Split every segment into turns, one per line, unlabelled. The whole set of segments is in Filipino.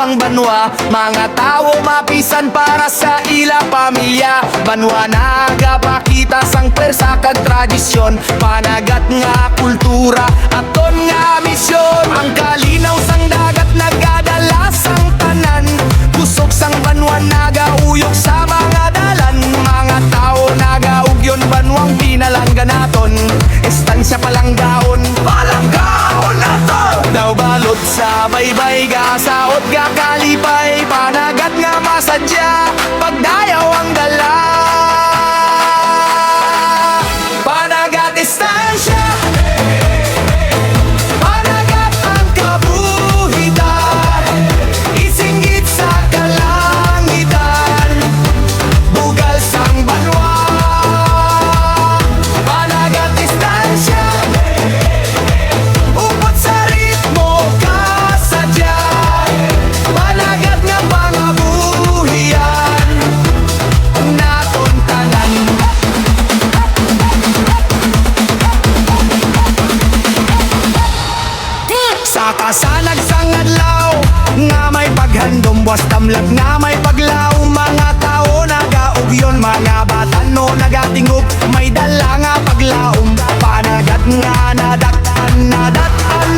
ang banwa. Mga tao mapisan para sa ila pamilya. Banwa nagapakita sang persa kag tradisyon. Panagat nga kultura aton nga misyon. Ang kalinaw sang dagat nagadala sang tanan. Kusog sang banwa nagauyok sa mga dalan. Mga tao nagaugyon banwang pinalangga naton. Estansya palanggaon, palanggaon naton. Daw balot sa baybay gasaot ga kalipay. Panagat nga masadya pagdayaw ang dala. Panagat estansya, panagat ang kabuhitan. Isinggit sa kalangitan, bugal sang banwa. Panagat estansya, upot sa ritmo kasadya. Panagat nga mga buhian naton tanan. Sa kasanag sang adlaw nga may paghandom, buwas tamlag nga may paglaw. Mga tao nagaugyon, mga bata no nagatingog, may dala nga paglaom. Panagat nga nadatan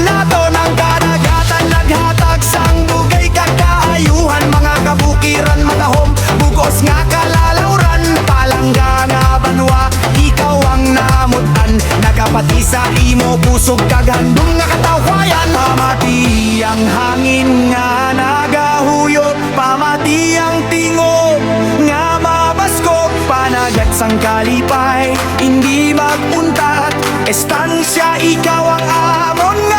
nato ng karagatan. Naghatag sang bugay kakaayuhan, mga kabukiran, mga hom, bugos nga kalalawran. Palangga nga banwa, ikaw ang namutan. Nagapati sa imo pusog kagandong nga katawayan. Pamati ang hangin nga nagahuyot, pamati ang tingog nga mabaskog. Panagat sang kalipay, hindi maguntat. Estansya, ikaw ang amon nga